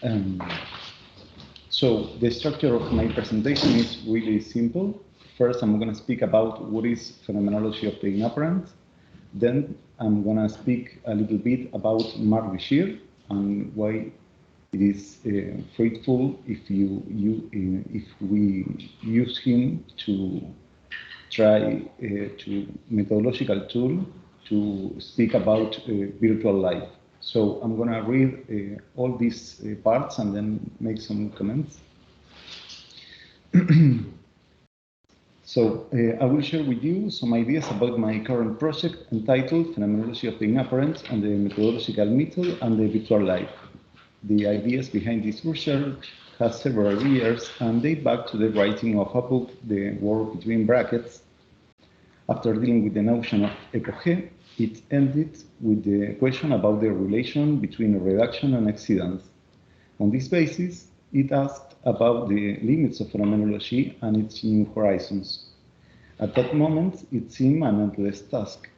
Um, so the structure of my presentation is really simple. First, I'm going to speak about what is phenomenology of the inapparent. Then I'm going to speak a little bit about Mark Bashir and why it is fruitful if we use him to try to methodological tool to speak about virtual life. So I'm going to read all these parts and then make some comments. So I will share with you some ideas about my current project entitled Phenomenology of the Inapparent and the Methodological Method and the Virtual Life. The ideas behind this research have several years and date back to the writing of a book, The War Between Brackets. After dealing with the notion of epoche, it ended with the question about the relation between reduction and exceedance. On this basis, it asked about the limits of phenomenology and its new horizons. At that moment, it seemed an endless task.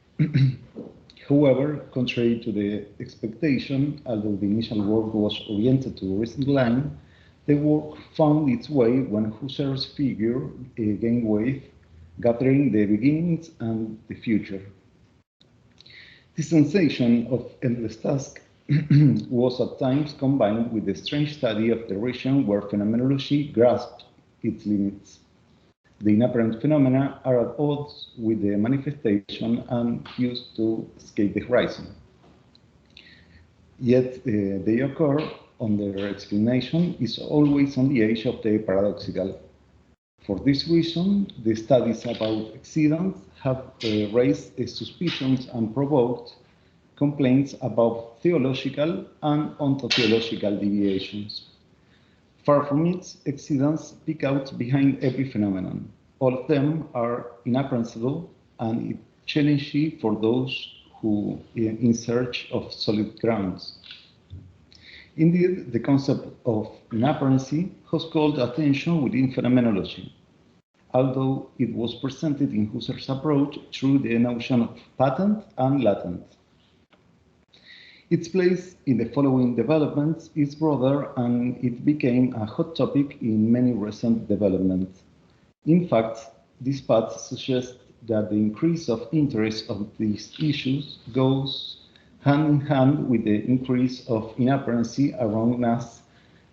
However, contrary to the expectation, although the initial work was oriented to the recent line, the work found its way when Husserl's figure gained weight, gathering the beginnings and the future. This sensation of endless task was at times combined with the strange study of the region where phenomenology grasped its limits. The inapparent phenomena are at odds with the manifestation and used to escape the horizon. Yet they occur, and their explanation is always on the edge of the paradoxical. For this reason, the studies about exceedance have raised suspicions and provoked complaints about theological and ontotheological deviations. Far from it, exceedance peek out behind every phenomenon. All of them are inapprehensible and challenging for those who are in search of solid grounds. Indeed, the concept of inapparency has called attention within phenomenology, although it was presented in Husserl's approach through the notion of patent and latent. Its place in the following developments is broader, and it became a hot topic in many recent developments. In fact, this path suggests that the increase of interest of these issues goes hand in hand with the increase of inapparency around us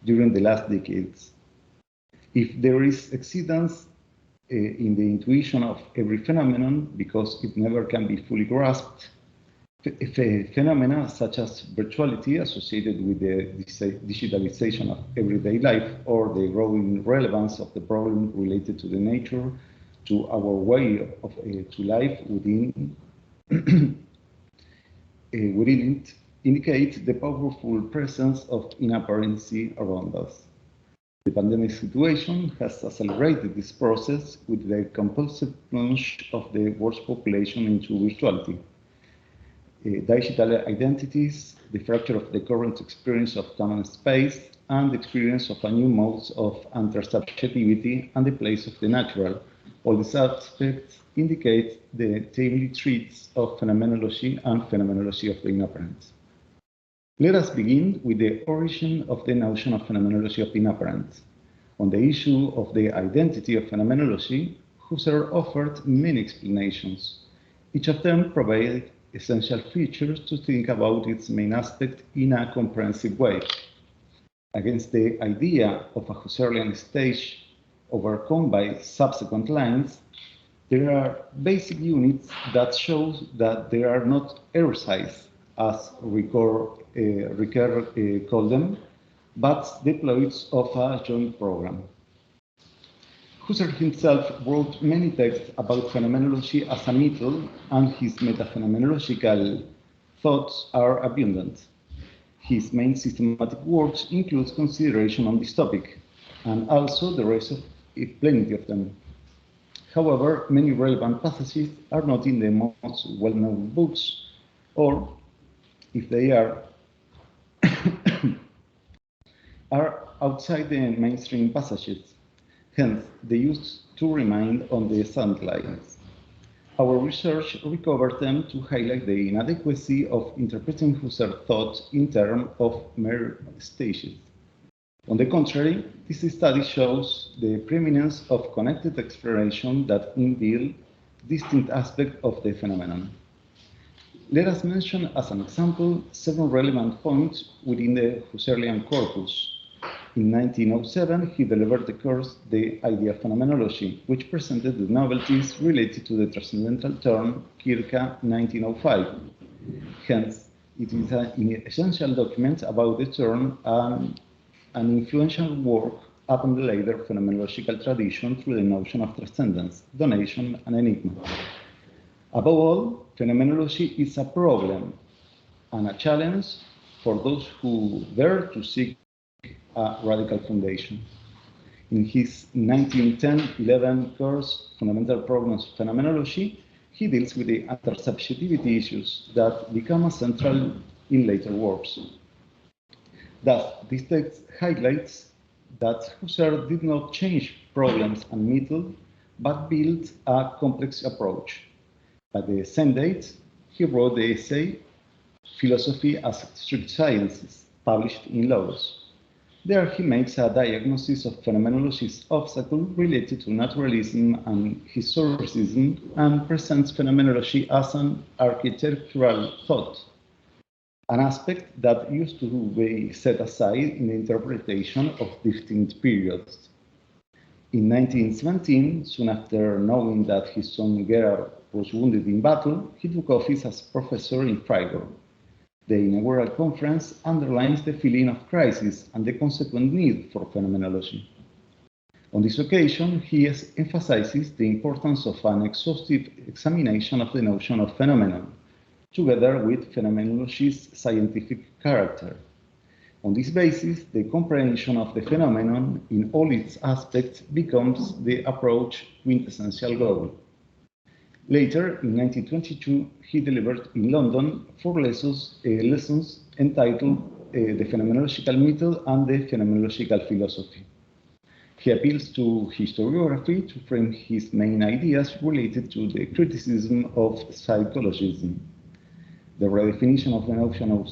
during the last decades. If there is exceedance in the intuition of every phenomenon, because it never can be fully grasped, phenomena such as virtuality associated with the digitalization of everyday life or the growing relevance of the problem related to the nature to our way of to life within it indicate the powerful presence of inapparency around us. The pandemic situation has accelerated this process with the compulsive plunge of the world's population into virtuality. Digital identities, the fracture of the current experience of time and space, and the experience of a new modes of intersubjectivity and the place of the natural. All these aspects indicate the timely traits of phenomenology and phenomenology of the inapparent. Let us begin with the origin of the notion of phenomenology of the inapparent. On the issue of the identity of phenomenology, Husserl offered many explanations. Each of them provided essential features to think about its main aspect in a comprehensive way. Against the idea of a Husserlian stage overcome by subsequent lines, there are basic units that show that they are not error-sized, as Ricoeur called them, but deploys of a joint program. Husserl himself wrote many texts about phenomenology as a method, and his metaphenomenological thoughts are abundant. His main systematic works include consideration on this topic, and also the rest of plenty of them. However, many relevant passages are not in the most well-known books, or if they are outside the mainstream passages. Hence, they used to remain on the sidelines. Our research recovered them to highlight the inadequacy of interpreting Husserl's thought in terms of mere stages. On the contrary, this study shows the preeminence of connected exploration that unveil distinct aspects of the phenomenon. Let us mention as an example several relevant points within the Husserlian corpus. In 1907, he delivered the course The Idea of Phenomenology, which presented the novelties related to the transcendental term circa 1905. Hence, it is an essential document about the term and an influential work upon the later phenomenological tradition through the notion of transcendence, donation, and enigma. Above all, phenomenology is a problem and a challenge for those who dare to seek a radical foundation. In his 1910-11 course, Fundamental Problems of Phenomenology, he deals with the intersubjectivity issues that become central in later works. Thus, this text highlights that Husserl did not change problems and methods, but built a complex approach. At the same date, he wrote the essay Philosophy as Strict Sciences, published in Logos. There he makes a diagnosis of phenomenology's obstacles related to naturalism and historicism and presents phenomenology as an architectural thought, an aspect that used to be set aside in the interpretation of distinct periods. In 1917, soon after knowing that his son Gerard was wounded in battle, he took office as professor in Freiburg. The inaugural conference underlines the feeling of crisis and the consequent need for phenomenology. On this occasion, he emphasizes the importance of an exhaustive examination of the notion of phenomenon, together with phenomenology's scientific character. On this basis, the comprehension of the phenomenon in all its aspects becomes the approach's quintessential goal. Later, in 1922, he delivered in London 4 lessons entitled The Phenomenological Method and the Phenomenological Philosophy. He appeals to historiography to frame his main ideas related to the criticism of psychologism, the redefinition of the notion of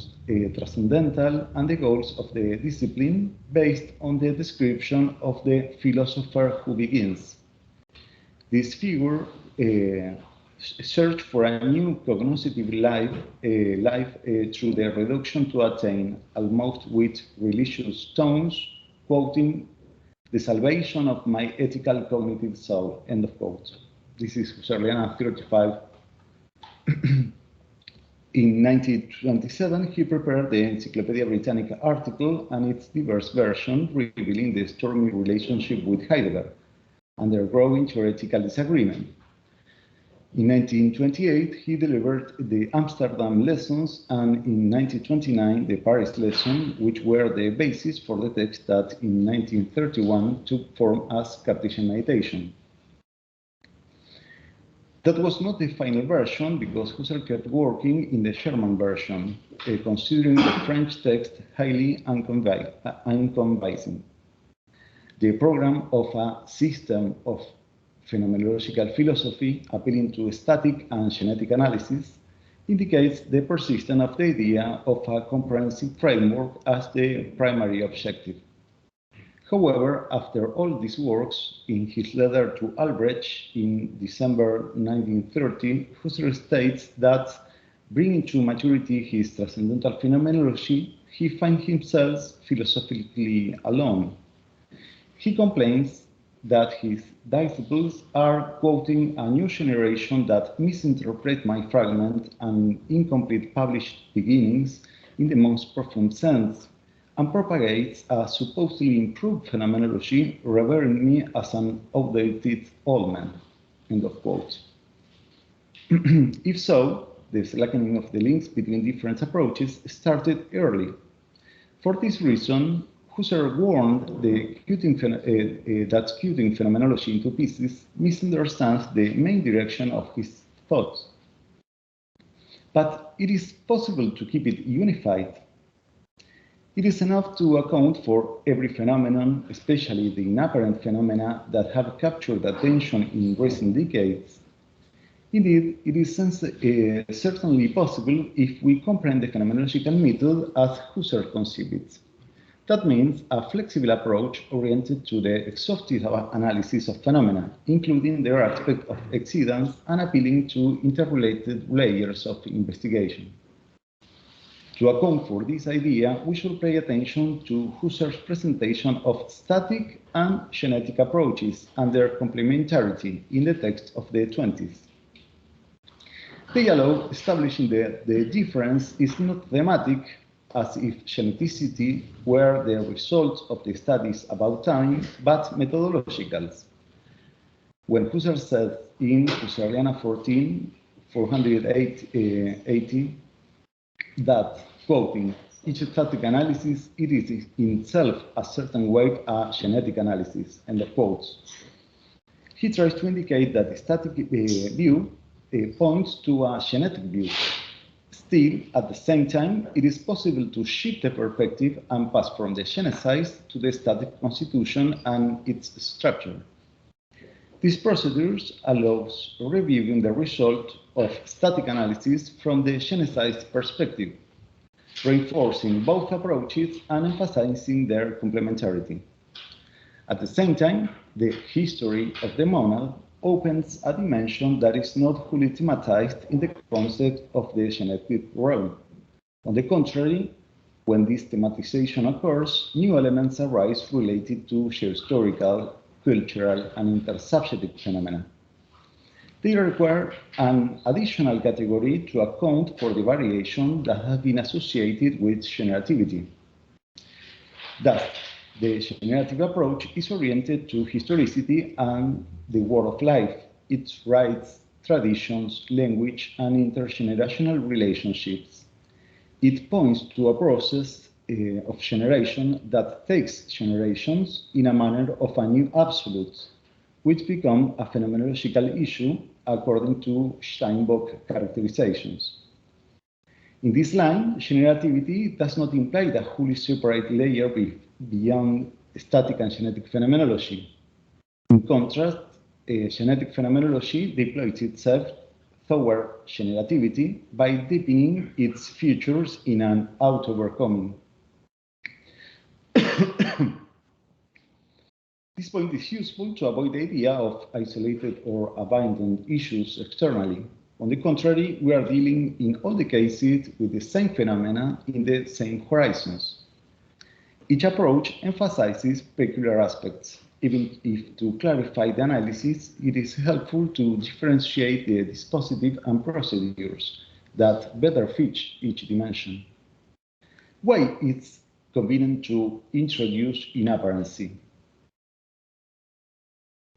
transcendental, and the goals of the discipline based on the description of the philosopher who begins. This figure search for a new cognoscitive life through the reduction to attain, almost with religious tones, quoting, "the salvation of my ethical cognitive soul," end of quote. This is Husserliana 35. In 1927, he prepared the Encyclopedia Britannica article and its diverse version, revealing the stormy relationship with Heidegger, under growing theoretical disagreement. In 1928, he delivered the Amsterdam lessons, and in 1929, the Paris lesson, which were the basis for the text that in 1931 took form as Cartesian Meditation. That was not the final version because Husserl kept working in the German version, considering the French text highly unconvincing. The program of a system of phenomenological philosophy appealing to static and genetic analysis indicates the persistence of the idea of a comprehensive framework as the primary objective. However, after all these works, in his letter to Albrecht in December 1930, Husserl states that, bringing to maturity his transcendental phenomenology, he finds himself philosophically alone. He complains that his disciples are quoting a new generation that misinterpret my fragment and incomplete published beginnings in the most profound sense, and propagates a supposedly improved phenomenology, revering me as an outdated old man, end of quote. If so, the slackening of the links between different approaches started early. For this reason, Husserl warned that cutting phenomenology into pieces misunderstands the main direction of his thoughts. But it is possible to keep it unified. It is enough to account for every phenomenon, especially the inapparent phenomena that have captured attention in recent decades. Indeed, it is certainly possible if we comprehend the phenomenological method as Husserl conceived it. That means a flexible approach oriented to the exhaustive analysis of phenomena, including their aspect of exceedance and appealing to interrelated layers of investigation. To account for this idea, we should pay attention to Husserl's presentation of static and genetic approaches and their complementarity in the text of the 20s. They allow establishing the difference is not thematic, as if geneticity were the result of the studies about time, but methodological. When Husserl said in Husserliana 14, 480, that, quoting, each static analysis, it is in itself a certain way a genetic analysis, end of quotes. He tries to indicate that the static view points to a genetic view. Still, at the same time, it is possible to shift the perspective and pass from the genesis to the static constitution and its structure. These procedures allows reviewing the result of static analysis from the genesis perspective, reinforcing both approaches and emphasizing their complementarity. At the same time, the history of the monad opens a dimension that is not fully thematized in the concept of the genetic realm. On the contrary, when this thematization occurs, new elements arise related to geohistorical, cultural, and intersubjective phenomena. They require an additional category to account for the variation that has been associated with generativity. Thus, the generative approach is oriented to historicity and the world of life, its rights, traditions, language, and intergenerational relationships. It points to a process of generation that takes generations in a manner of a new absolute, which become a phenomenological issue according to Steinbock characterizations. In this line, generativity does not imply the wholly separate layer beyond static and genetic phenomenology. In contrast, genetic phenomenology deploys itself toward generativity by deepening its features in an auto-overcoming. This point is useful to avoid the idea of isolated or abandoned issues externally. On the contrary, we are dealing in all the cases with the same phenomena in the same horizons. Each approach emphasizes peculiar aspects, even if to clarify the analysis, it is helpful to differentiate the dispositive and procedures that better fit each dimension. Why it's convenient to introduce inapparency?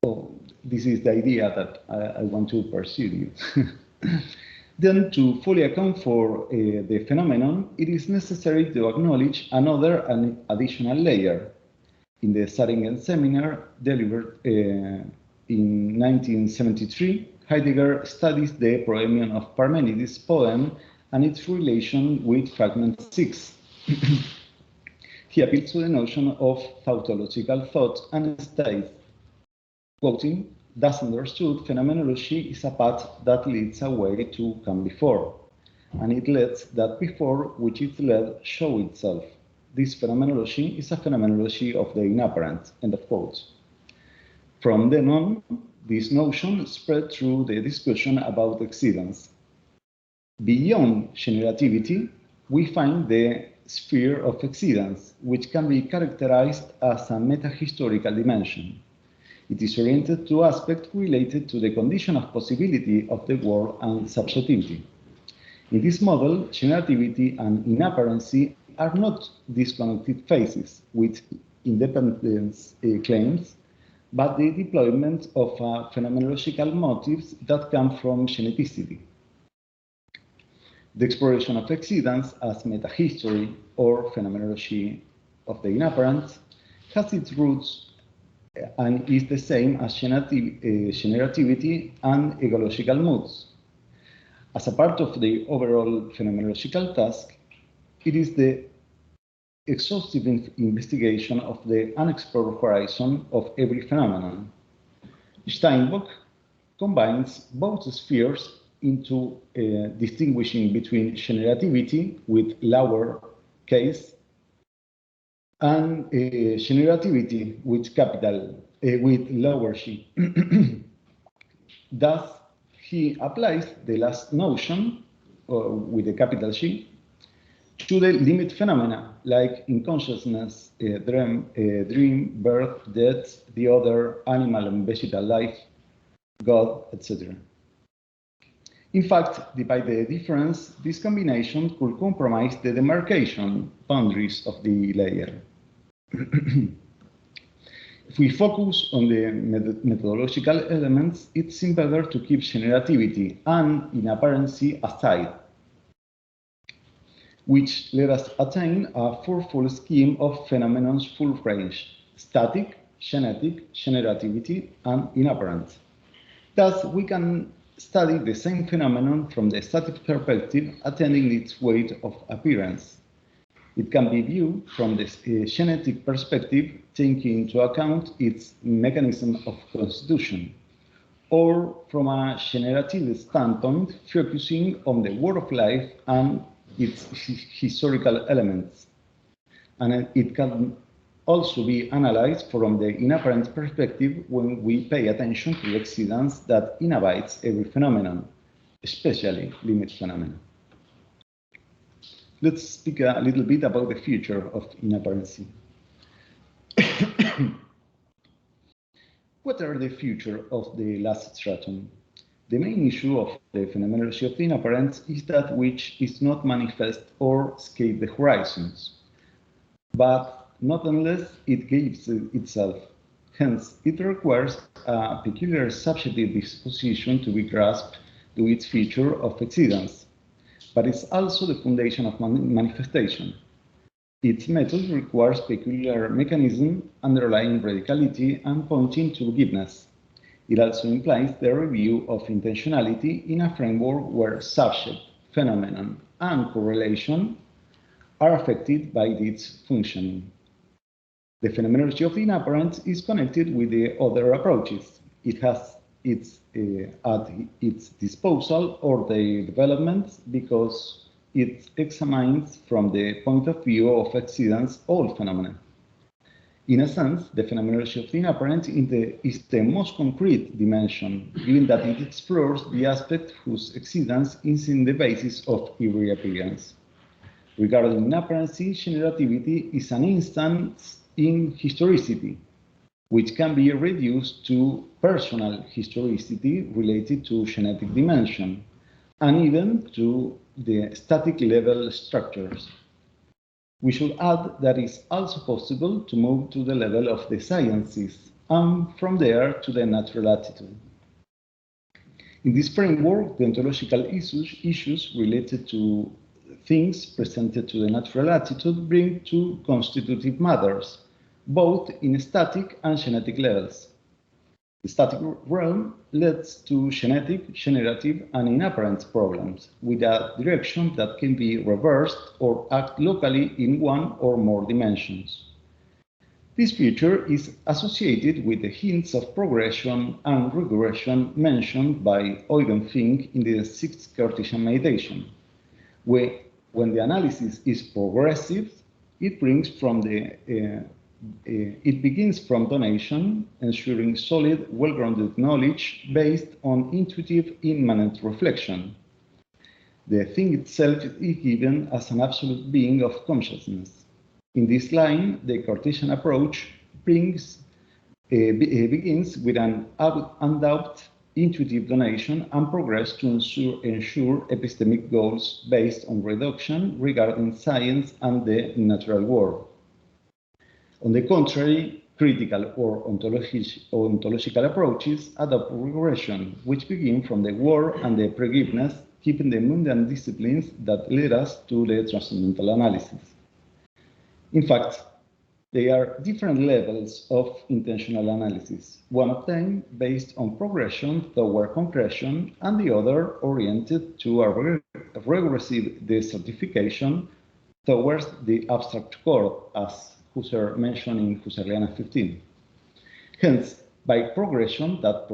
So this is the idea that I want to pursue. Then, to fully account for the phenomenon, it is necessary to acknowledge another and additional layer. In the Saringen seminar delivered in 1973, Heidegger studies the proemion of Parmenides' poem and its relation with fragment 6. He appeals to the notion of tautological thought and states, quoting, "Thus understood, phenomenology is a path that leads away to come before, and it lets that before which it led show itself. This phenomenology is a phenomenology of the inapparent," end of quote. From then on, this notion spread through the discussion about exceedance. Beyond generativity, we find the sphere of exceedance, which can be characterized as a meta-historical dimension. It is oriented to aspects related to the condition of possibility of the world and subjectivity. In this model, generativity and inapparency are not disconnected phases with independence claims, but the deployment of phenomenological motives that come from geneticity. The exploration of exceedance as metahistory or phenomenology of the inapparent has its roots and is the same as generativity and ecological moods. As a part of the overall phenomenological task, it is the exhaustive investigation of the unexplored horizon of every phenomenon. Steinbock combines both spheres into distinguishing between generativity with lower case and generativity with with lower G. Thus, he applies the last notion with the capital G to the limit phenomena, like in consciousness, dream, birth, death, the other, animal and vegetal life, God, etc. In fact, despite the difference, this combination could compromise the demarcation boundaries of the layer. If we focus on the methodological elements, it seems better to keep generativity and inapparency aside, which let us attain a fourfold scheme of phenomenon's full range: static, genetic, generativity, and inapparent. Thus, we can study the same phenomenon from the static perspective, attending its weight of appearance. It can be viewed from the genetic perspective, taking into account its mechanism of constitution, or from a generative standpoint, focusing on the world of life and its historical elements. And it can also be analyzed from the inapparent perspective when we pay attention to the exceedance that inhabits every phenomenon, especially limit phenomena. Let's speak a little bit about the future of inapparency. What are the future of the last stratum? The main issue of the phenomenology of the inapparent is that which is not manifest or escape the horizons, but not unless it gives itself. Hence, it requires a peculiar subjective disposition to be grasped to its feature of exceedance, but it's also the foundation of manifestation. Its method requires peculiar mechanism underlying radicality and pointing to giveness. It also implies the review of intentionality in a framework where subject, phenomenon, and correlation are affected by its functioning. The phenomenology of the inapparent is connected with the other approaches. It has at its disposal or the development because it examines from the point of view of exceedance all phenomena. In a sense, the phenomenology of the inapparent is the most concrete dimension, given that it explores the aspect whose exceedance is in the basis of every appearance. Regarding inapparency, generativity is an instance in historicity, which can be reduced to personal historicity related to genetic dimension, and even to the static level structures. We should add that it's also possible to move to the level of the sciences, and from there to the natural attitude. In this framework, the ontological issues related to things presented to the natural attitude bring two constitutive matters, both in static and genetic levels. The static realm leads to genetic, generative, and inapparent problems with a direction that can be reversed or act locally in one or more dimensions. This feature is associated with the hints of progression and regression mentioned by Eugen Fink in the sixth Cartesian meditation, where when the analysis is progressive, it begins from donation, ensuring solid, well-grounded knowledge based on intuitive, immanent reflection. The thing itself is given as an absolute being of consciousness. In this line, the Cartesian approach begins with an undoubted intuitive donation and progress to ensure epistemic goals based on reduction regarding science and the natural world. On the contrary, critical or ontological approaches adopt regression, which begin from the world and the forgiveness, keeping the mundane disciplines that lead us to the transcendental analysis. In fact, they are different levels of intentional analysis, one of them based on progression toward concretion, and the other oriented to a regressive desertification towards the abstract core, as Husserl mentioned in Husserliana 15. Hence, by progression that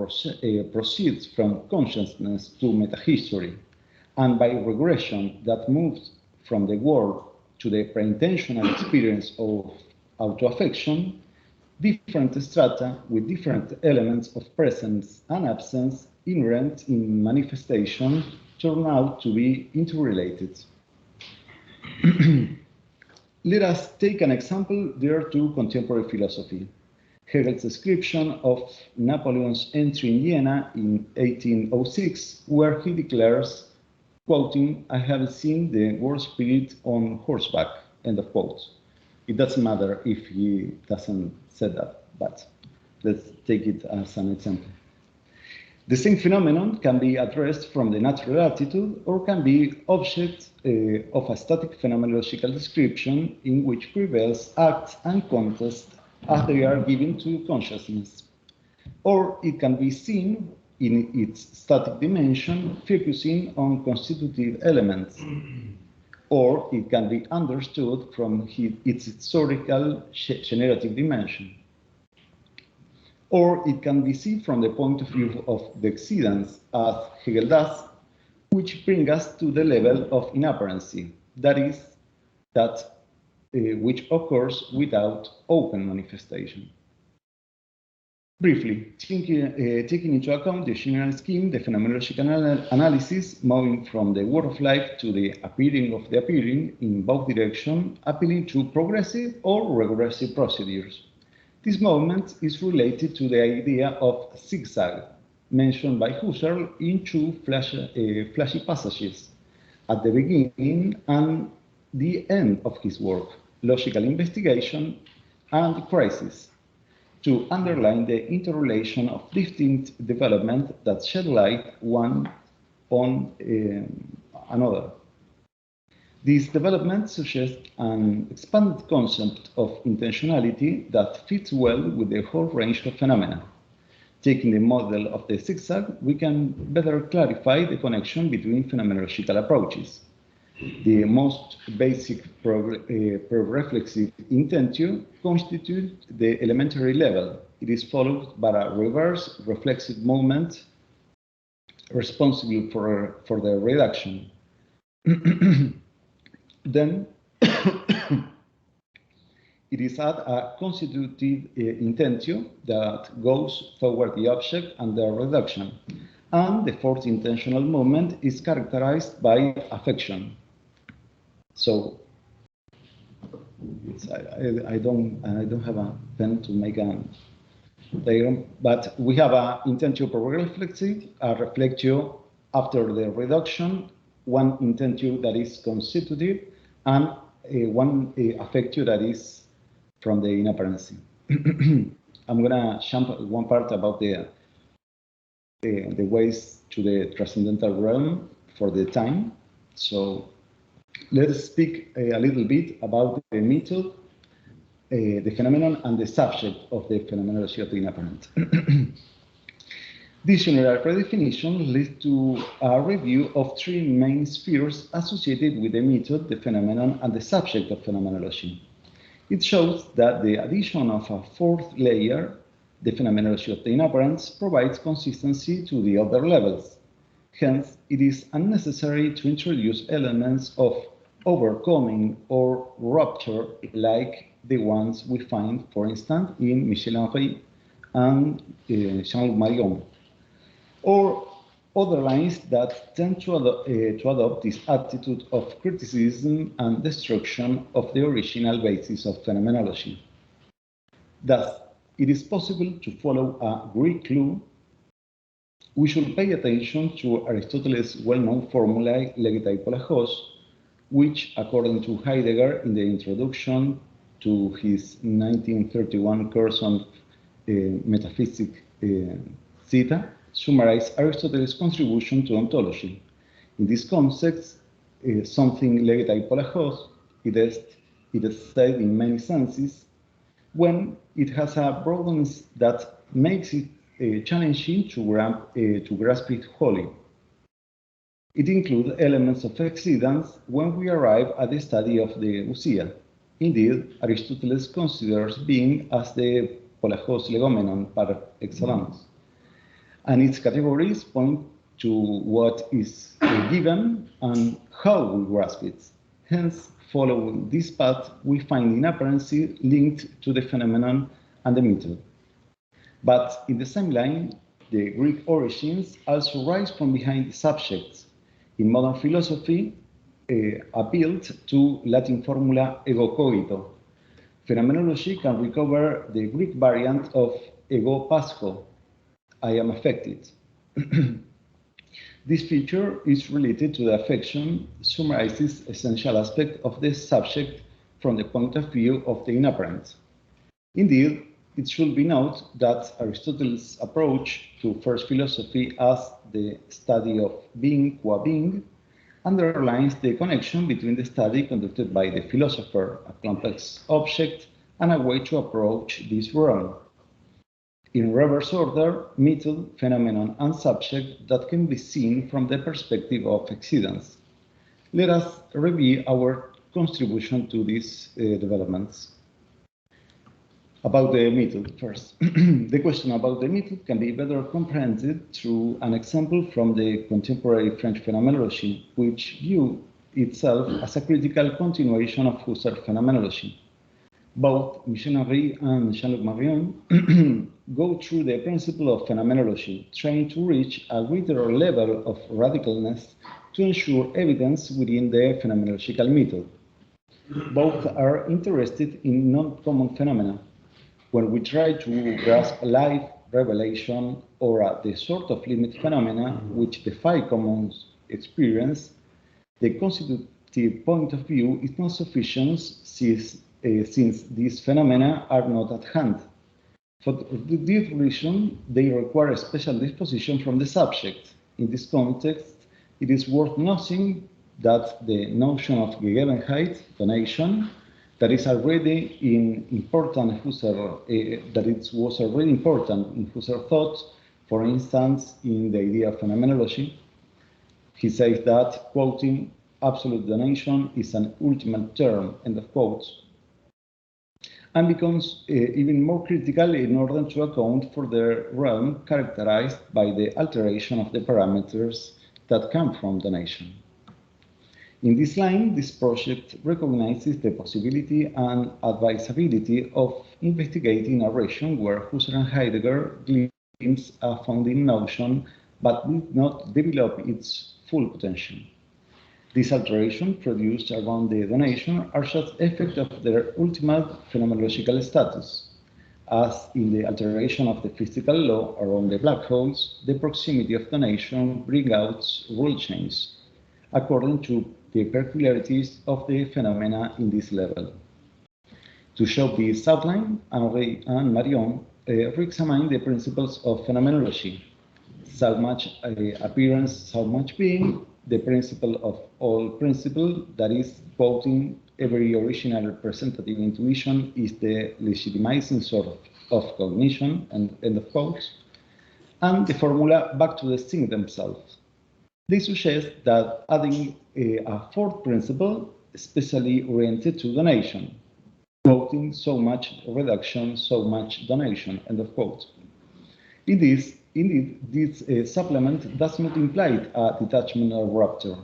proceeds from consciousness to metahistory, and by regression that moves from the world to the pre-intentional experience of autoaffection, different strata with different elements of presence and absence inherent in manifestation turn out to be interrelated. Let us take an example dear to contemporary philosophy. Hegel's description of Napoleon's entry in Vienna in 1806, where he declares, quoting, "I have seen the world spirit on horseback," end of quote. It doesn't matter if he doesn't say that, but let's take it as an example. The same phenomenon can be addressed from the natural attitude or can be object of a static phenomenological description in which prevails acts and context as they are given to consciousness. Or it can be seen in its static dimension, focusing on constitutive elements. Or it can be understood from its historical generative dimension. Or it can be seen from the point of view of the exceedance, as Hegel does, which brings us to the level of inapparency, that is, which occurs without open manifestation. Briefly, taking into account the general scheme, the phenomenological analysis, moving from the world of life to the appearing of the appearing in both directions, appealing to progressive or regressive procedures. This movement is related to the idea of zigzag, mentioned by Husserl in two flashy passages at the beginning and the end of his work, Logical Investigation and Crisis, to underline the interrelation of distinct developments that shed light one on another. These developments suggest an expanded concept of intentionality that fits well with the whole range of phenomena. Taking the model of the zigzag, we can better clarify the connection between phenomenological approaches. The most basic pro-reflexive intentio constitutes the elementary level. It is followed by a reverse reflexive movement responsible for the reduction. Then it is at a constitutive intentio that goes toward the object and the reduction. And the fourth intentional movement is characterized by affection. So I don't have a pen to make a diagram, but we have a intentio pro-reflexive, a reflectio after the reduction, one intentio that is constitutive, and one affectio that is from the inapparency. I'm gonna jump one part about the ways to the transcendental realm for the time. So let's speak a little bit about the method, the phenomenon, and the subject of the phenomenology of the inapparent. This general predefinition leads to a review of three main spheres associated with the method, the phenomenon, and the subject of phenomenology. It shows that the addition of a fourth layer, the phenomenology of the inapparent, provides consistency to the other levels. Hence, it is unnecessary to introduce elements of overcoming or rupture like the ones we find, for instance, in Michel-Henry and Jean-Luc Marion, or other lines that tend to adopt this attitude of criticism and destruction of the original basis of phenomenology. Thus, it is possible to follow a Greek clue. We should pay attention to Aristotle's well-known formula, legetai polachos, which, according to Heidegger in the introduction to his 1931 course on metaphysics Zeta, summarize Aristotle's contribution to ontology. In this context, something legetai polachos, it is said in many senses, when it has a broadness that makes it challenging to grasp it wholly. It includes elements of exceedance when we arrive at the study of the ousia. Indeed, Aristotle considers being as the polachos legomenon par excellence, and its categories point to what is given and how we grasp it. Hence, following this path, we find inapparency linked to the phenomenon and the method. But in the same line, the Greek origins also rise from behind the subjects. In modern philosophy, appealed to Latin formula ego cogito. Phenomenology can recover the Greek variant of ego pasco, I am affected. This feature is related to the affection, summarizes essential aspect of the subject from the point of view of the inapparent. Indeed, it should be noted that Aristotle's approach to first philosophy as the study of being qua being underlines the connection between the study conducted by the philosopher, a complex object, and a way to approach this realm. In reverse order, method, phenomenon, and subject that can be seen from the perspective of exceedance. Let us review our contribution to these developments. About the method first. The question about the method can be better comprehended through an example from the contemporary French phenomenology, which view itself as a critical continuation of Husserl phenomenology. Both Michel-Henry and Jean-Luc Marion go through the principle of phenomenology, trying to reach a greater level of radicalness to ensure evidence within the phenomenological method. Both are interested in non-common phenomena. When we try to grasp life, revelation, or the sort of limit phenomena which defy common experience, the constitutive point of view is not sufficient since these phenomena are not at hand. For this reason, they require a special disposition from the subject. In this context, it is worth noting that the notion of Gegebenheit, donation, that is already important in Husserl thought, for instance, in the idea of phenomenology. He says that, quoting, absolute donation is an ultimate term, end of quote, and becomes even more critical in order to account for the realm characterized by the alteration of the parameters that come from donation. In this line, this project recognizes the possibility and advisability of investigating a region where Husserl and Heidegger glimpse a founding notion but did not develop its full potential. This alteration produced around the donation are just effect of their ultimate phenomenological status. As in the alteration of the physical law around the black holes, the proximity of donation brings out rule changes, according to the peculiarities of the phenomena in this level. To show this outline, Henri and Marion re-examine the principles of phenomenology. So much appearance, so much being, the principle of all principle, that is, quoting, every original representative intuition is the legitimizing sort of cognition, and end of quotes, and the formula back to the thing themselves. They suggest that adding a fourth principle, especially oriented to donation, quoting, so much reduction, so much donation, end of quote. Indeed, this supplement does not imply a detachment or rupture.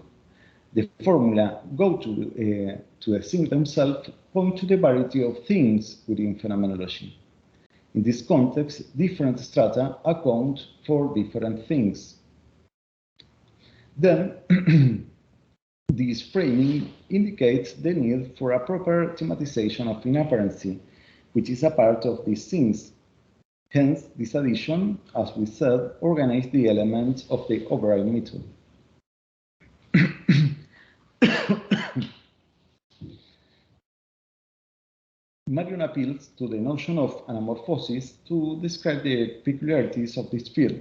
The formula go to the thing themselves point to the variety of things within phenomenology. In this context, different strata account for different things. Then, this framing indicates the need for a proper thematization of inapparency, which is a part of these things. Hence, this addition, as we said, organizes the elements of the overall method. Marion appeals to the notion of anamorphosis to describe the peculiarities of this field.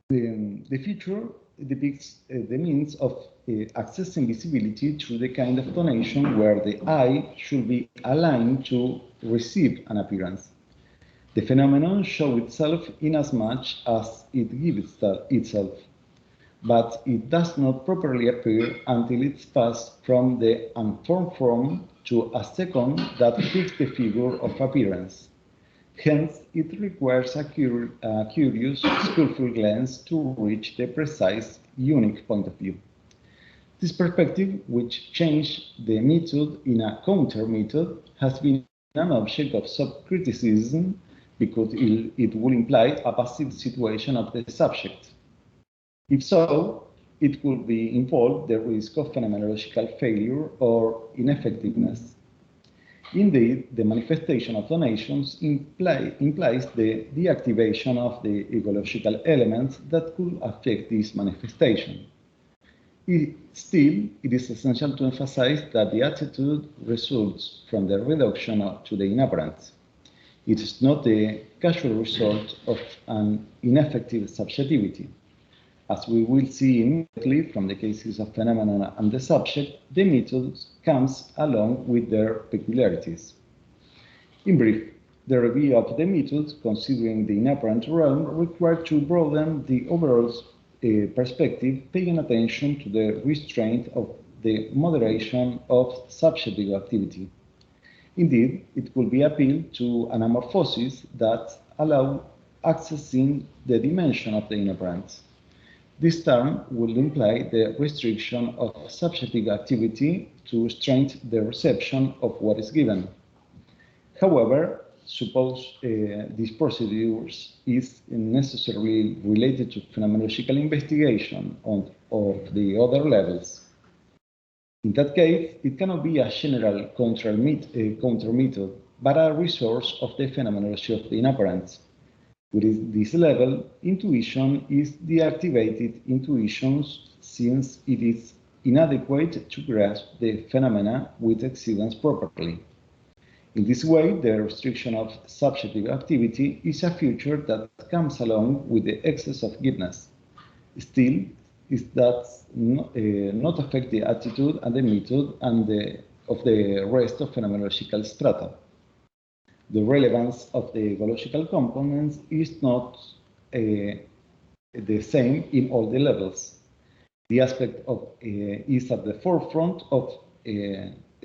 The feature depicts the means of accessing visibility through the kind of donation where the eye should be aligned to receive an appearance. The phenomenon shows itself inasmuch as it gives itself, but it does not properly appear until it's passed from the unformed form to a second that fits the figure of appearance. Hence, it requires a curious, skillful glance to reach the precise, unique point of view. This perspective, which changed the method in a counter method, has been an object of sub-criticism because it would imply a passive situation of the subject. If so, it could be involve the risk of phenomenological failure or ineffectiveness. Indeed, the manifestation of donations implies the deactivation of the ecological elements that could affect this manifestation. Still, it is essential to emphasize that the attitude results from the reduction to the inapparent. It is not the casual result of an ineffective subjectivity. As we will see immediately from the cases of phenomena and the subject, the method comes along with their peculiarities. In brief, the review of the method, considering the inapparent realm, required to broaden the overall perspective, paying attention to the restraint of the moderation of subjective activity. Indeed, it could be appealed to anamorphosis that allow accessing the dimension of the inapparent. This term will imply the restriction of subjective activity to strengthen the reception of what is given. However, suppose these procedures is necessarily related to phenomenological investigation of the other levels. In that case, it cannot be a general counter method, but a resource of the phenomenology of the inapparent. With this level, intuition is deactivated intuition since it is inadequate to grasp the phenomena with exceedance properly. In this way, the restriction of subjective activity is a feature that comes along with the excess of giveness. Still, it does not affect the attitude and the method of the rest of phenomenological strata. The relevance of the ecological components is not the same in all the levels. The aspect of is at the forefront of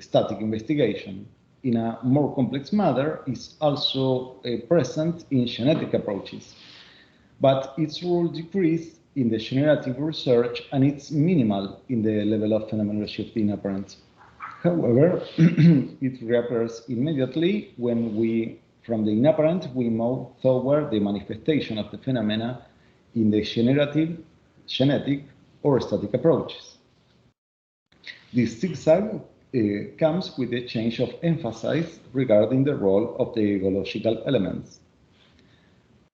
static investigation. In a more complex matter, is also present in genetic approaches, but its role decreases in the generative research and it's minimal in the level of phenomenology of the inapparent. However, it reappears immediately when from the inapparent, we move toward the manifestation of the phenomena in the generative, genetic, or static approaches. This zigzag comes with a change of emphasis regarding the role of the ecological elements.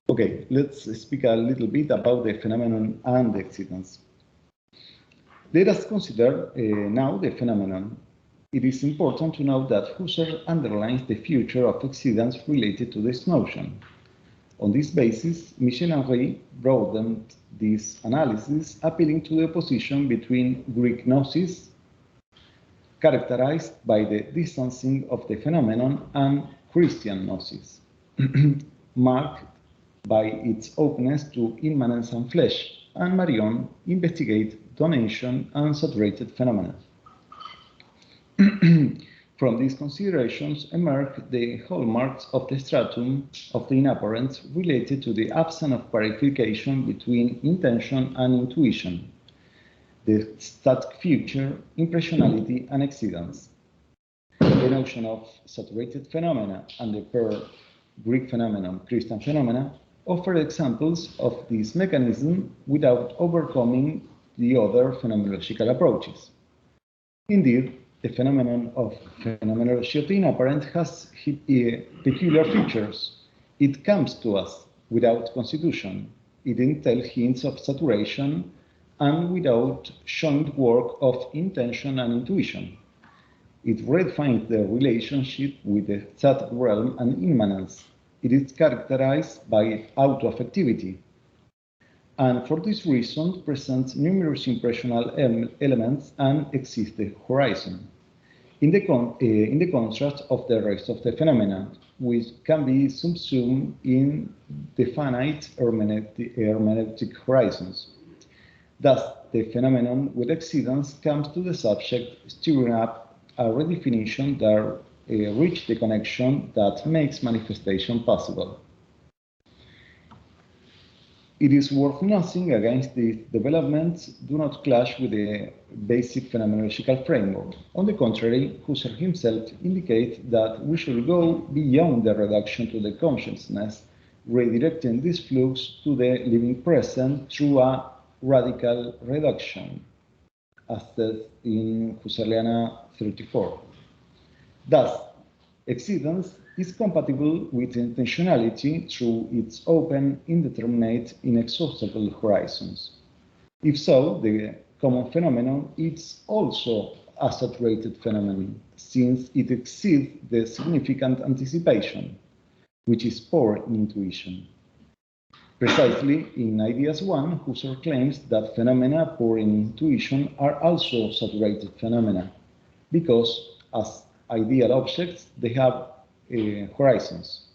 Okay, let's speak a little bit about the phenomenon and the excidence. Let us consider now the phenomenon. It is important to note that Husserl underlines the future of exceedance related to this notion. On this basis, Michel-Henry broadened this analysis, appealing to the opposition between Greek gnosis, characterized by the distancing of the phenomenon, and Christian gnosis, marked by its openness to immanence and flesh, and Marion investigate donation and saturated phenomena. From these considerations emerge the hallmarks of the stratum of the inapparent related to the absence of clarification between intention and intuition, the static future, impressionality, and exceedance. The notion of saturated phenomena and the pair Greek phenomenon, Christian phenomena, offer examples of this mechanism without overcoming the other phenomenological approaches. Indeed, the phenomenon of phenomenology of the inapparent has peculiar features. It comes to us without constitution. It entails hints of saturation and without joint work of intention and intuition. It redefines the relationship with the static realm and immanence. It is characterized by auto-affectivity, and for this reason presents numerous impressional elements and exceeds the horizon. In the contrast of the rest of the phenomena, which can be subsumed in the finite hermeneutic horizons. Thus, the phenomenon with exceedance comes to the subject, stirring up a redefinition that reaches the connection that makes manifestation possible. It is worth noting against these developments do not clash with the basic phenomenological framework. On the contrary, Husserl himself indicates that we should go beyond the reduction to the consciousness, redirecting this flux to the living present through a radical reduction, as said in Husserliana 34. Thus, exceedance is compatible with intentionality through its open, indeterminate, inexhaustible horizons. If so, the common phenomenon is also a saturated phenomenon, since it exceeds the significant anticipation, which is poor in intuition. Precisely, in Ideas 1, Husserl claims that phenomena poor in intuition are also saturated phenomena, because as ideal objects, they have horizons.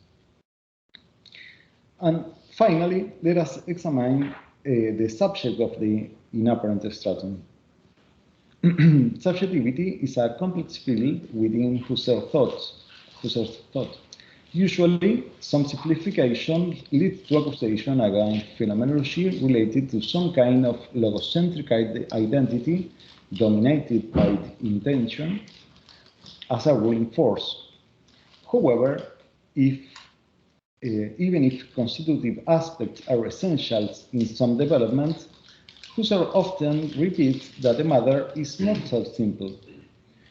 And finally, let us examine the subject of the inapparent stratum. Subjectivity is a complex field within Husserl's thought. Usually, some simplification leads to accusation against phenomenology related to some kind of logocentric identity dominated by intention as a ruling force. However, even if constitutive aspects are essential in some developments, Husserl often repeats that the matter is not so simple.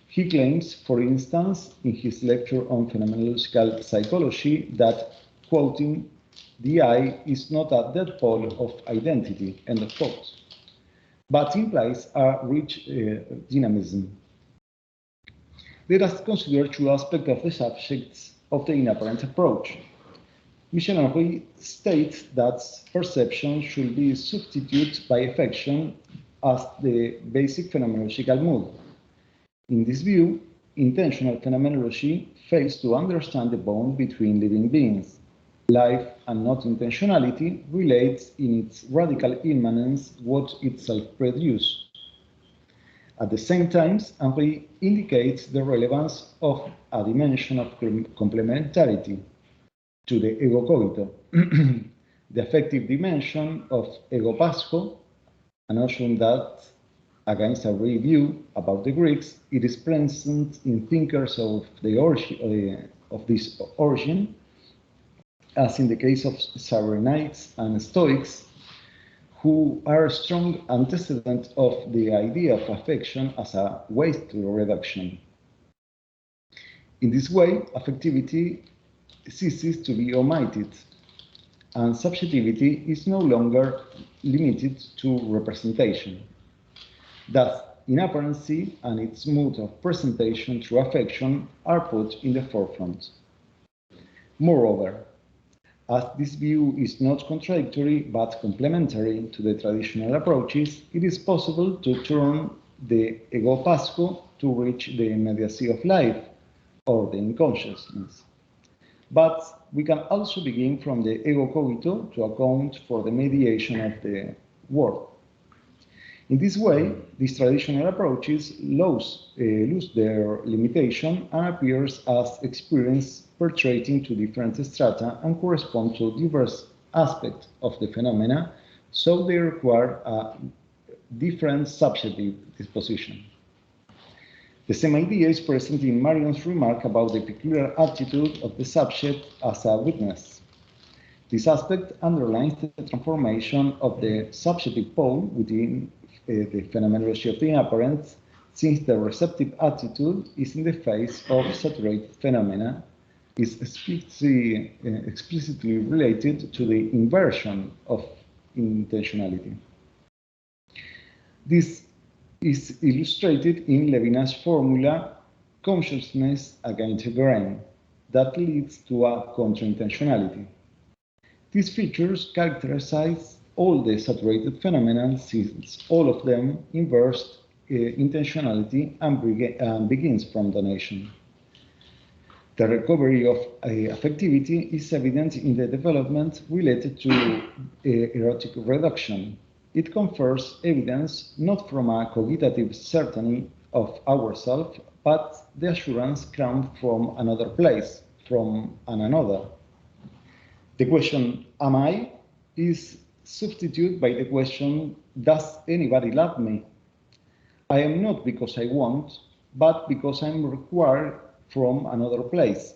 He claims, for instance, in his lecture on phenomenological psychology that, quoting, "the I is not a dead pole of identity," end of quote, but implies a rich dynamism. Let us consider two aspects of the subjects of the inapparent approach. Michel-Henry states that perception should be substituted by affection as the basic phenomenological mood. In this view, intentional phenomenology fails to understand the bond between living beings. Life and not intentionality relates in its radical immanence what itself produces. At the same time, Henry indicates the relevance of a dimension of complementarity to the ego cogito, the affective dimension of ego pasco, a notion that, against a review about the Greeks, it is present in thinkers of this origin, as in the case of Cyrenites and Stoics, who are a strong antecedent of the idea of affection as a wasteful reduction. In this way, affectivity ceases to be omitted, and subjectivity is no longer limited to representation. Thus, inapparency and its mode of presentation through affection are put in the forefront. Moreover, as this view is not contradictory but complementary to the traditional approaches, it is possible to turn the ego pasco to reach the immediacy of life, or the unconsciousness. But we can also begin from the ego cogito to account for the mediation of the world. In this way, these traditional approaches lose their limitation and appears as experience perpetrating to different strata and correspond to diverse aspects of the phenomena, so they require a different subjective disposition. The same idea is present in Marion's remark about the peculiar attitude of the subject as a witness. This aspect underlines the transformation of the subjective pole within the phenomenology of the inapparent, since the receptive attitude is in the face of saturated phenomena, is explicitly related to the inversion of intentionality. This is illustrated in Levinas's formula, consciousness against grain, that leads to a contra-intentionality. These features characterize all the saturated phenomena, since all of them inverse intentionality and begins from donation. The recovery of affectivity is evident in the development related to erotic reduction. It confers evidence not from a cogitative certainty of ourself, but the assurance crowned from another place, from an another. The question, am I, is substituted by the question, does anybody love me? I am not because I want, but because I'm required from another place.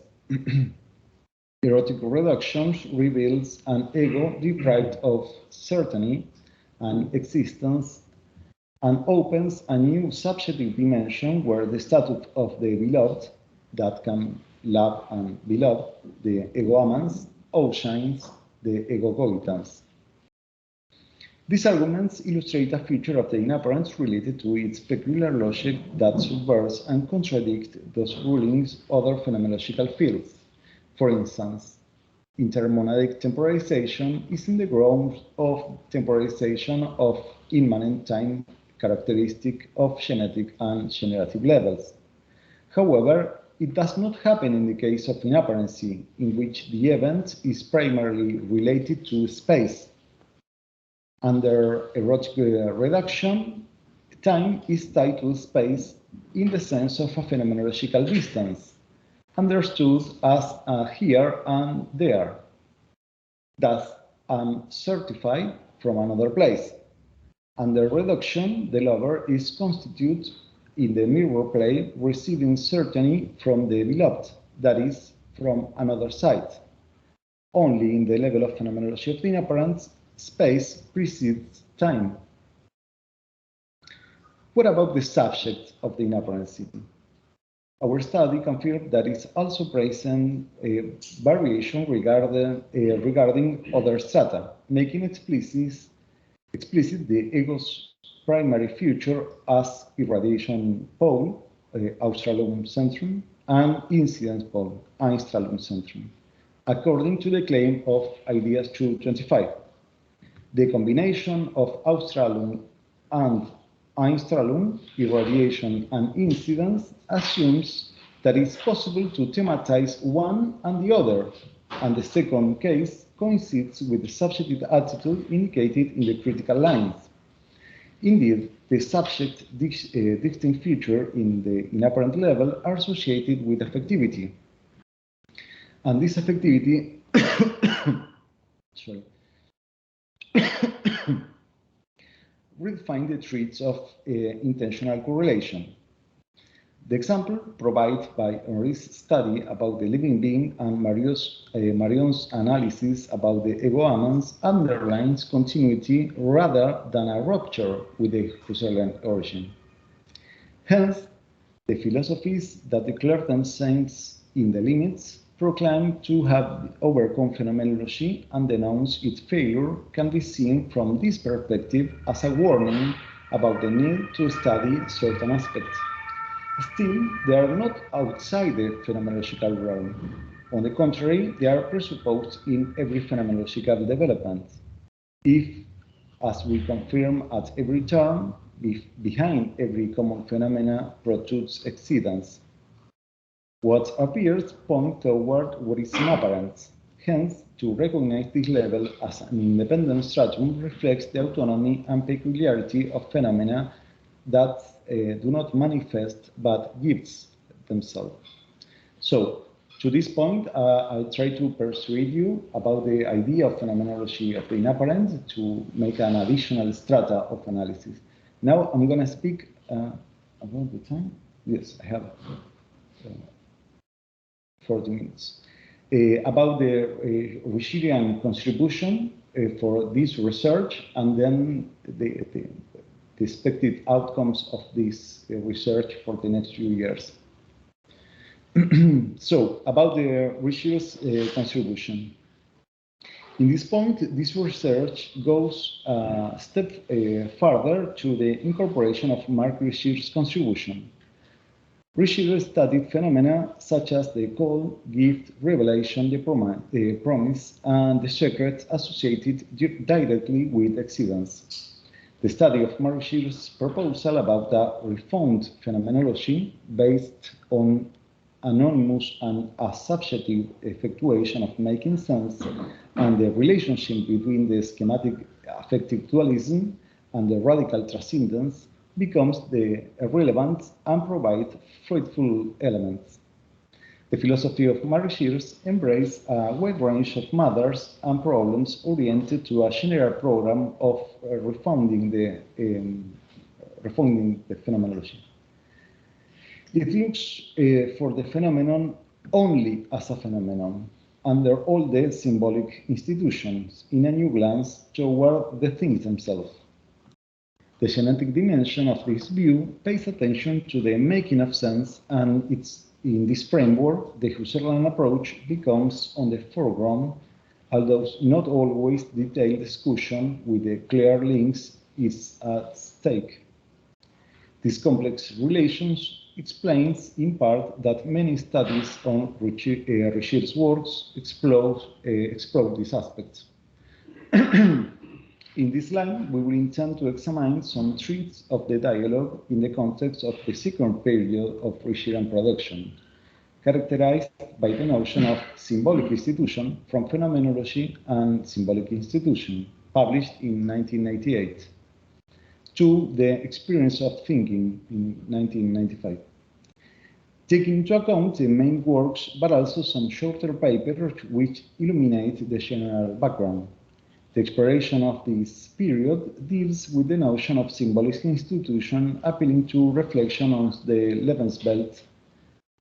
Erotic reductions reveals an ego deprived of certainty and existence and opens a new subjective dimension where the status of the beloved, that can love and be loved, the ego amans, outshines the ego cogitans. These arguments illustrate a feature of the inapparent related to its peculiar logic that subverts and contradicts those rulings other phenomenological fields. For instance, intermonadic temporalization is in the grounds of temporalization of immanent time characteristic of genetic and generative levels. However, it does not happen in the case of inapparency, in which the event is primarily related to space. Under erotic reduction, time is tied to space in the sense of a phenomenological distance, understood as a here and there. Thus, I'm certified from another place. Under reduction, the lover is constituted in the mirror play, receiving certainty from the beloved, that is, from another side. Only in the level of phenomenology of the inapparent, space precedes time. What about the subject of the inapparency? Our study confirmed that it's also present a variation regarding other strata, making explicit the ego's primary feature as irradiation pole, Australum centrum, and incidence pole, Einstralum centrum, according to the claim of Ideas 225. The combination of Australum and Einstralum, irradiation and incidence, assumes that it's possible to thematize one and the other, and the second case coincides with the subjective attitude indicated in the critical lines. Indeed, the subject distinct feature in the inapparent level are associated with affectivity. And this affectivity redefine the traits of intentional correlation. The example provided by Henri's study about the living being and Marion's analysis about the ego amans underlines continuity rather than a rupture with the Husserlian origin. Hence, the philosophies that declare themselves in the limits proclaim to have overcome phenomenology and denounce its failure can be seen from this perspective as a warning about the need to study certain aspects. Still, they are not outside the phenomenological realm. On the contrary, they are presupposed in every phenomenological development. If, as we confirm at every turn, behind every common phenomena protrudes exceedance, what appears point toward what is inapparent. Hence, to recognize this level as an independent stratum reflects the autonomy and peculiarity of phenomena that do not manifest but gives themselves. So, to this point, I try to persuade you about the idea of phenomenology of the inapparent to make an additional strata of analysis. Now, I'm going to speak about the time. Yes, I have 40 minutes. About the Richelian contribution for this research, and then the expected outcomes of this research for the next few years. So, about the Richelieu's contribution. In this point, this research goes a step further to the incorporation of Marc Richelieu's contribution. Richelieu studied phenomena such as the call, gift, revelation, the promise, and the secret associated directly with exceedance. The study of Marc Richelieu's proposal about the reformed phenomenology based on anonymous and asubjective effectuation of making sense and the relationship between the schematic affective dualism and the radical transcendence becomes the relevant and provide fruitful elements. The philosophy of Marie Shears embraces a wide range of matters and problems oriented to a general program of refounding the phenomenology. It looks for the phenomenon only as a phenomenon, under all the symbolic institutions, in a new glance toward the things themselves. The genetic dimension of this view pays attention to the making of sense, and in this framework, the Husserlian approach becomes on the foreground, although not always detailed discussion with the clear links is at stake. This complex relations explains in part that many studies on Richard's works explore these aspects. In this line, we will intend to examine some threads of the dialogue in the context of the second period of Richardian production, characterized by the notion of symbolic institution from Phenomenology and Symbolic Institution, published in 1988, to the Experience of Thinking in 1995. Taking into account the main works, but also some shorter papers which illuminate the general background. The exploration of this period deals with the notion of symbolic institution, appealing to reflection on the Lebenswelt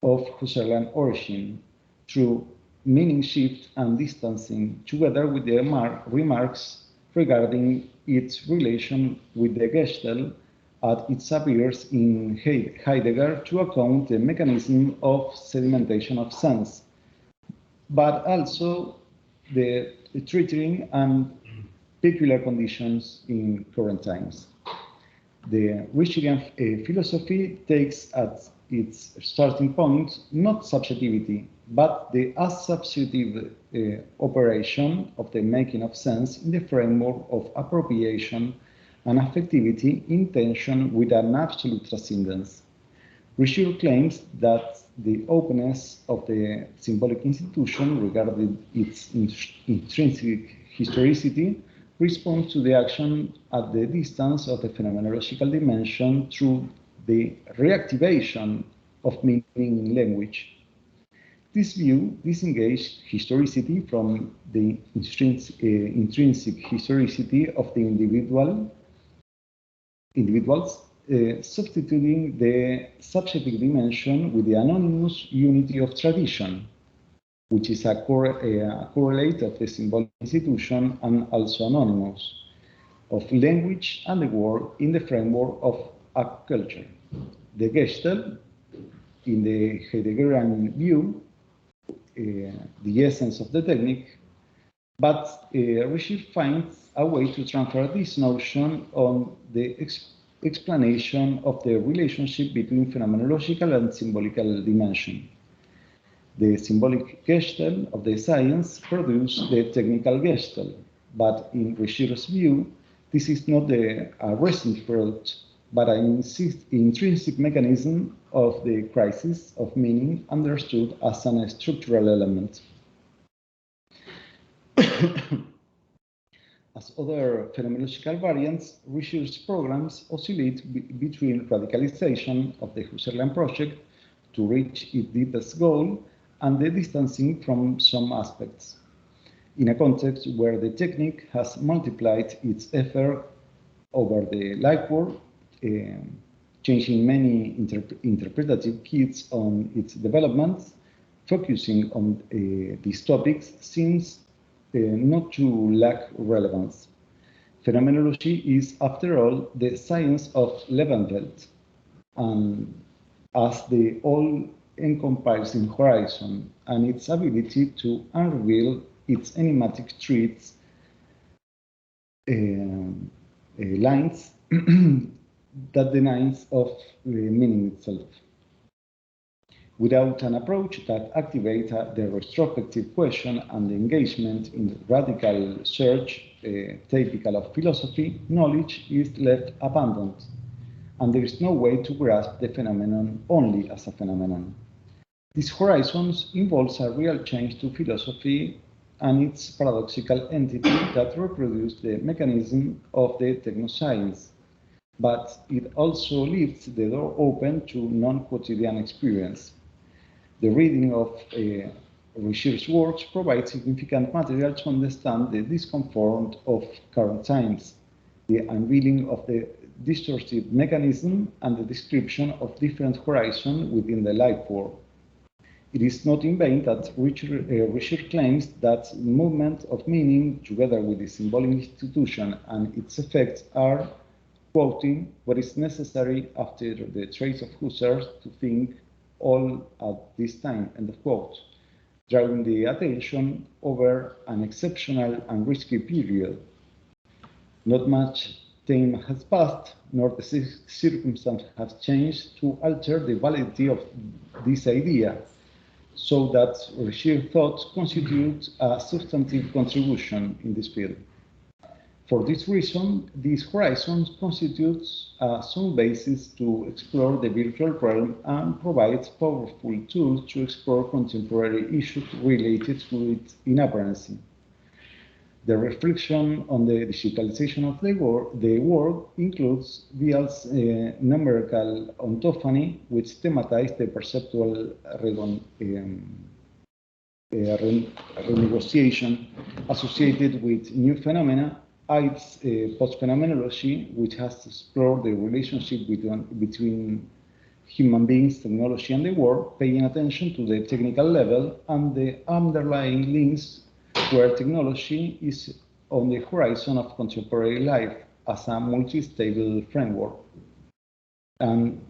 of Husserlian origin through meaning shift and distancing, together with the remarks regarding its relation with the Gestalt as it appears in Heidegger to account the mechanism of sedimentation of sense, but also the triggering and peculiar conditions in current times. The Richardian philosophy takes as its starting point not subjectivity, but the assubjective operation of the making of sense in the framework of appropriation and affectivity in tension with an absolute transcendence. Richard claims that the openness of the symbolic institution regarding its intrinsic historicity responds to the action at the distance of the phenomenological dimension through the reactivation of meaning in language. This view disengaged historicity from the intrinsic historicity of the individuals, substituting the subjective dimension with the anonymous unity of tradition, which is a correlate of the symbolic institution and also anonymous, of language and the world in the framework of a culture. The Gestalt, in the Heideggerian view, the essence of the technique, but Richard finds a way to transfer this notion on the explanation of the relationship between phenomenological and symbolical dimension. The symbolic Gestalt of the science produces the technical Gestalt, but in Richard's view, this is not a recent product, but an intrinsic mechanism of the crisis of meaning understood as a structural element. As other phenomenological variants, Richard's programs oscillate between radicalization of the Husserlian project to reach its deepest goal and the distancing from some aspects, in a context where the technique has multiplied its effort over the lifework, changing many interpretative kits on its development. Focusing on these topics seems not to lack relevance. Phenomenology is, after all, the science of Lebenswelt, and as the all-encompassing horizon and its ability to unreveal its enigmatic traits, lines that denies of meaning itself. Without an approach that activates the retrospective question and the engagement in the radical search typical of philosophy, knowledge is left abandoned, and there is no way to grasp the phenomenon only as a phenomenon. These horizons involves a real change to philosophy and its paradoxical entity that reproduces the mechanism of the technoscience, but it also leaves the door open to non-quotidian experience. The reading of research works provides significant material to understand the discomfort of current times, the unveiling of the distorted mechanism, and the description of different horizons within the life world. It is not in vain that Richard claims that movement of meaning, together with the symbolic institution and its effects, are, quoting, what is necessary after the trace of Husserl to think all at this time, end of quote, drawing the attention over an exceptional and risky period. Not much time has passed, nor the circumstances have changed to alter the validity of this idea, so that Richard's thought constitutes a substantive contribution in this field. For this reason, these horizons constitutes a sound basis to explore the virtual realm and provides powerful tools to explore contemporary issues related to its inapparency. The reflection on the digitalization of the world includes Vial's numerical ontology, which thematized the perceptual renegotiation associated with new phenomena, its post-phenomenology, which has explored the relationship between human beings, technology, and the world, paying attention to the technical level and the underlying links where technology is on the horizon of contemporary life as a multi-stable framework. And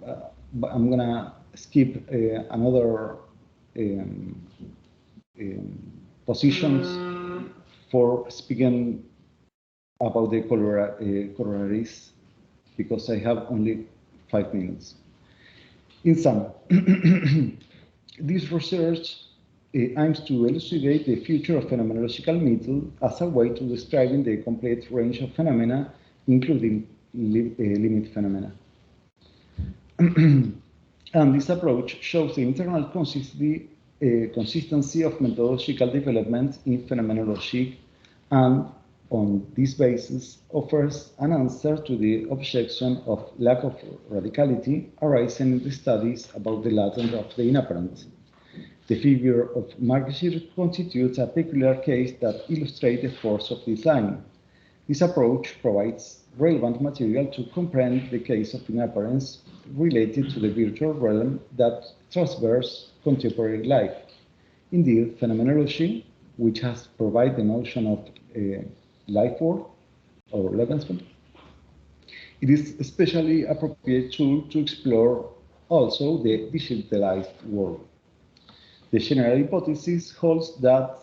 I'm going to skip another positions for speaking about the corollaries, because I have only 5 minutes. In sum, this research aims to elucidate the future of phenomenological method as a way to describing the complete range of phenomena, including limit phenomena. And this approach shows the internal consistency of methodological development in phenomenology, and on this basis offers an answer to the objection of lack of radicality arising in the studies about the latent of the inapparent. The figure of Marxism constitutes a peculiar case that illustrates the force of this line. This approach provides relevant material to comprehend the case of inapparence related to the virtual realm that traverses contemporary life. Indeed, phenomenology, which has provided the notion of life world or Lebenswelt, it is especially appropriate tool to explore also the digitalized world. The general hypothesis holds that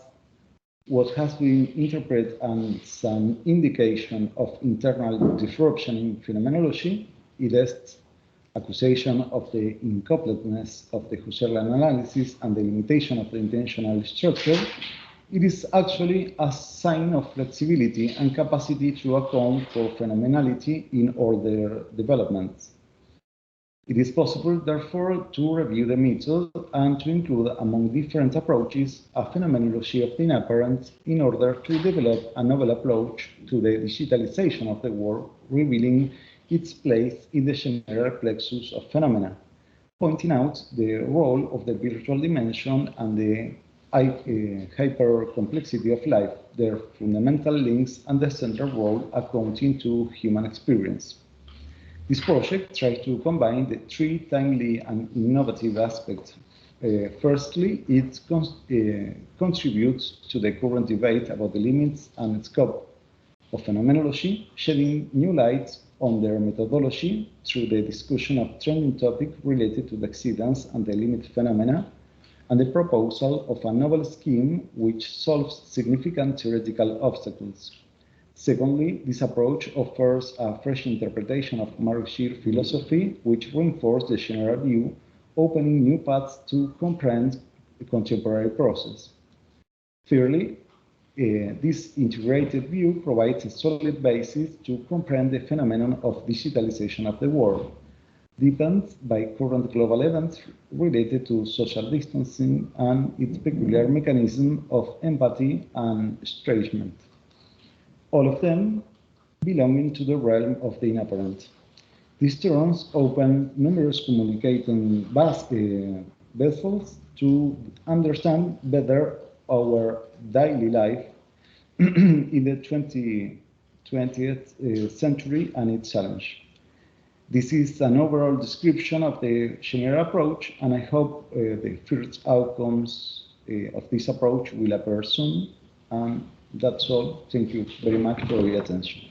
what has been interpreted as an indication of internal disruption in phenomenology, it is accusation of the incompleteness of the Husserlian analysis and the limitation of the intentional structure, it is actually a sign of flexibility and capacity to account for phenomenality in all their developments. It is possible, therefore, to review the method and to include among different approaches a phenomenology of the inapparent in order to develop a novel approach to the digitalization of the world, revealing its place in the general plexus of phenomena, pointing out the role of the virtual dimension and the hyper-complexity of life, their fundamental links, and the central role accounting to human experience. This project tries to combine the 3 timely and innovative aspects. Firstly, it contributes to the current debate about the limits and scope of phenomenology, shedding new light on their methodology through the discussion of trending topics related to the exceedance and the limit phenomena, and the proposal of a novel scheme which solves significant theoretical obstacles. Secondly, this approach offers a fresh interpretation of Marxist philosophy, which reinforces the general view, opening new paths to comprehend the contemporary process. Thirdly, this integrated view provides a solid basis to comprehend the phenomenon of digitalization of the world, deepened by current global events related to social distancing and its peculiar mechanism of empathy and estrangement, all of them belonging to the realm of the inapparent. These terms open numerous communicating vessels to understand better our daily life in the 20th century and its challenge. This is an overall description of the general approach, and I hope the first outcomes of this approach will appear soon. And that's all. Thank you very much for your attention.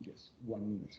Yes, 1 minute.